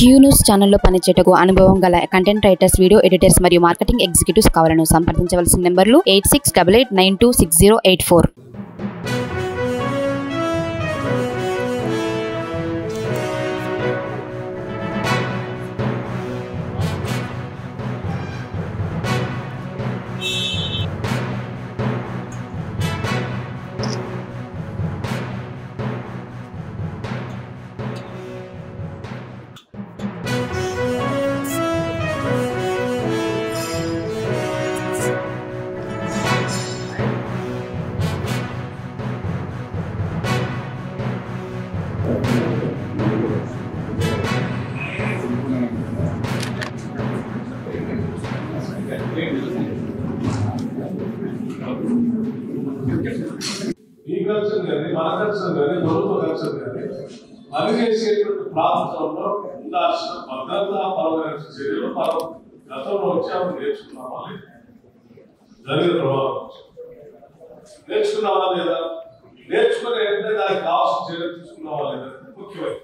Q news ఛానల్లో పనిచేయటకు అనుభవం గల కంటెంట్ రైటర్స్, వీడియో ఎడిటర్స్ మరియు మార్కెటింగ్ ఎగ్జిక్యూటివ్స్ కావాలను సంప్రదించవలసిన నెంబర్లు 8688926084. ఈ కల్చర్ కానీ మన కల్చర్ కానీ ప్రభుత్వ కల్చర్ కానీ పనిచేసేటువంటి ప్రాంతంలో ఉండాల్సిన భద్రతాపరమైన చర్యలు మనం గతంలో వచ్చామని నేర్చుకున్నామా లేదా, జరిగిన ప్రభావం నేర్చుకున్నావా లేదా, నేర్చుకునే వెంటనే దానికి కావాల్సిన చర్యలు తీసుకున్నావా లేదా ముఖ్యమైనది.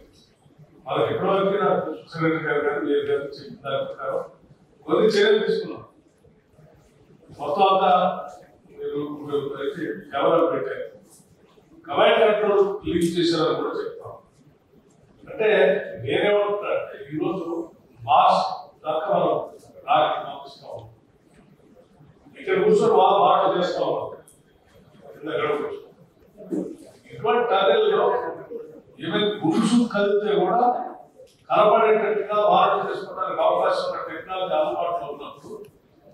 మనకి ఎప్పటివరకు నాకు సురేంద్ర గారు కానీ మీరు కానీ చెప్పిన దాని ప్రకారం కొన్ని చర్యలు తీసుకున్నాం. మొత్తం అంతా కెమెరాలు పెట్టారు, కమాండ్ కంట్రోల్ లీక్ చేశారని కూడా చెప్తాం. అంటే నేనేమంటున్నానంటే ఈరోజు మార్చ్ దాకా మనం రాకి పంపిస్తాం, ఇక్కడ కూర్చొని వాళ్ళు మాటలు చేస్తా ఉన్నాం. ఇటువంటి టనెల్లో ఈవెన్ గురుసు కలిగితే కూడా కనపడేటట్టుగా మాటలు చేసుకోవడానికి అవకాశం ఉన్న టెక్నాలజీ అందుబాటులో ఉన్నప్పుడు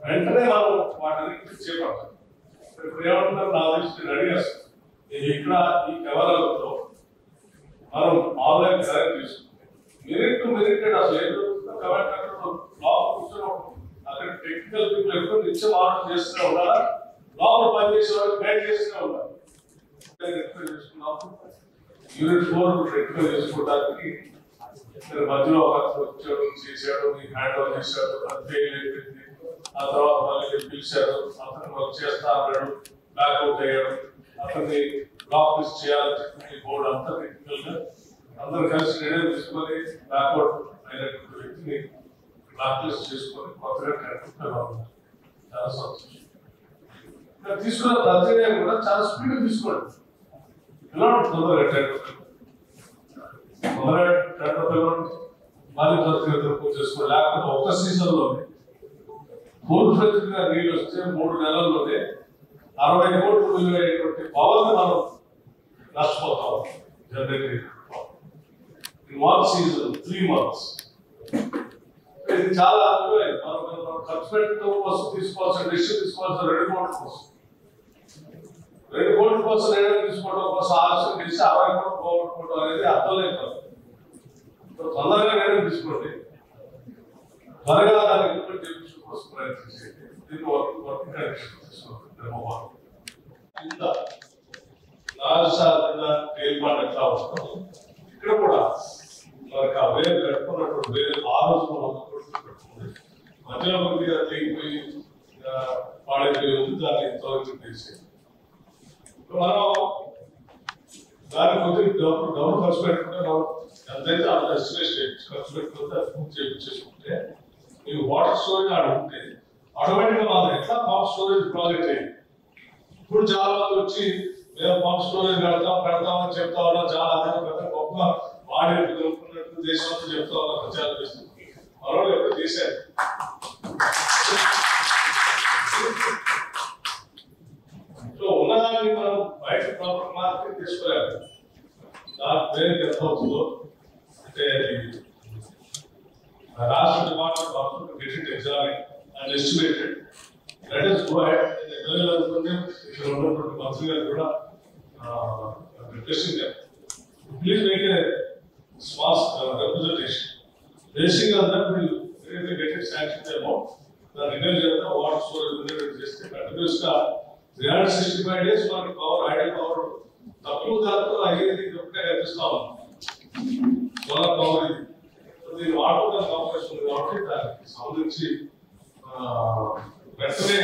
వెంటనే మనం వాటిని చేపడతాం. ఇప్పుడు ఏమంటున్నారు, నా దృష్టి రెడీ చేస్తాం. ఇక్కడ ఈ కెమెరాలతో మనం ఆన్లైన్ కనెక్ట్ చేసుకుంటాం. మినిట్ టు మినిట్ అసలు ఏం జరుగుతుందో కమాండ్ కంట్రోల్ లోపల కూర్చొని అక్కడ టెక్నికల్ పీపుల్ ఎప్పుడు నిత్యం ఆర్డర్ చేస్తూనే ఉండాలా, లోపల పనిచేసే వాళ్ళు గైడ్ చేస్తూనే ఉండాలి. రెక్టిఫై చేసుకున్నాం. యూనిట్ 4 రెక్టిఫై చేసుకోవడానికి మధ్యలో వచ్చాడు, చేశాడు, హ్యాండ్ ఓవర్ చేశాడు, అది ఫెయిల్ అయిపోయింది. ఆ తర్వాత మళ్ళీ పిలిచారు, అతను వర్క్ చేస్తా అన్నాడు, బ్యాక్అవుట్ అయ్యాడు, అతన్ని బ్లాక్ లిస్ట్ చేయాలని చెప్పి బోర్డు అంతా టెక్నికల్ గా అందరూ కలిసి నిర్ణయం తీసుకొని బ్యాక్అవుట్ అయినటువంటి వ్యక్తిని బ్లాక్ లిస్ట్ చేసుకొని కొత్తగా కరెక్ట్గా ఉన్నారు. చాలా సంతోషం. తీసుకున్న ప్రతి నిర్ణయం కూడా చాలా స్పీడ్ తీసుకోండి. ఎలా ఉంటుంది తొందరగా మళ్ళీ పూర్తి చేసుకోండి. లేకపోతే ఒక్క సీజన్ లోనే పూర్తిగా నీళ్ళు వస్తే 3 నెలల్లోనే 60 కోట్లు విలువైనటువంటి పవర్ మనం నష్టపోతాం. Generate in 1 season 3 months. ఇది చాలా అద్భుతమైనది. మనం ఖర్చు పెట్టడం కోసం తీసుకోవాల్సిన డెసిషన్ తీసుకోవాల్సిన 2 కోట్ల కోసం, 2 కోట్ల కోసం నిర్ణయం తీసుకోవడం కోసం ఆలస్యం చేసి 60 కోట్లు పోగొట్టుకోవడం అనేది అర్థం లేదు. తొందరగా నిర్ణయం తీసుకోండి, త్వరగా దాన్ని ఇంప్లిమెంట్ చేయించడం కోసం ప్రయత్నించండి. దీన్ని వర్క్ కండిషన్ తీసుకోండి. కింద తేలిపాటు ఎట్లా వస్తాం, ఇక్కడ కూడా మనకి ఆ వేరు కట్టుకున్నటువంటి వేరే ఆ రోజు కట్టుకుంది. మధ్యలో కొద్దిగా తెగిపోయి పాడైపోయి ఉంది, దాన్ని తొలగించేసి మనం దాన్ని కొద్దిగా డబ్బు ఖర్చు పెట్టుకుంటే ఎంతైతే అంత ఎస్టిమేషన్ ఖర్చు పెట్టుకుంటే అది పూర్తి చేయించేసుకుంటే మీకు వాటర్ స్టోరేజ్ ఆడ ఉంటే ఆటోమేటిక్ గా మనం ఎట్లా పంప్ స్టోరేజ్ ప్రాజెక్ట్ అయ్యింది. ఇప్పుడు చాలా మంది వచ్చి మేము పంప్ స్టోరేజ్ పెడతామని చెప్తా ఉన్నాం. చాలా పెద్ద గొప్ప వాడి కలుపుకున్నట్టు దేశంతో చెప్తా ఉన్నా, ప్రచారం చేస్తుంది. మరో ఎప్పుడు చేశారు ఉన్నదాన్ని మనం బయట ప్రాపర్ మార్కెట్ తీసుకోలేము. దాని పేరు ఎంత అవుతుందో అంటే రాష్ట్ర department of get examine and estimated. Let us go ahead. ఇక్కడ ఉన్నటువంటి మంత్రి గారు కూడా requesting them, please make a small representation. Basing on that, we will get it sanctioned amount. The renewal చేద్దాం, వాటర్ స్టోరేజ్ రిన్యూల్ చేస్తే continuous గా 365 days మనకి power, Idol power తక్కువ దాంతో అయ్యేది ఒకటే కనిపిస్తాం. సోలార్ పవర్ ఇది దీన్ని వాడుకోవడానికి అవకాశం ఉంది కాబట్టి దానికి సంబంధించి వెంటనే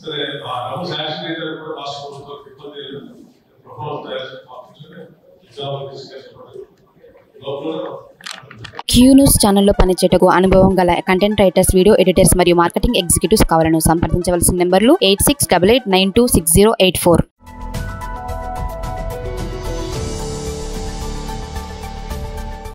సరే ఆ డబ్బు శాంక్షన్ అయితే కూడా రాష్ట్ర ప్రభుత్వం ఇబ్బంది లేదు. ప్రపోజల్ తయారు చేసి పంపించండి. ఎగ్జామ్ తీసుకెళ్ళి లోపల క్యూ న్యూస్ ఛానల్లో పనిచేయటకు అనుభవం గల కంటెంట్ రైటర్స్, వీడియో ఎడిటర్స్ మరియు మార్కెటింగ్ ఎగ్జిక్యూటివ్స్ కావాలను సంప్రదించవలసిన నెంబర్లు 8688926084.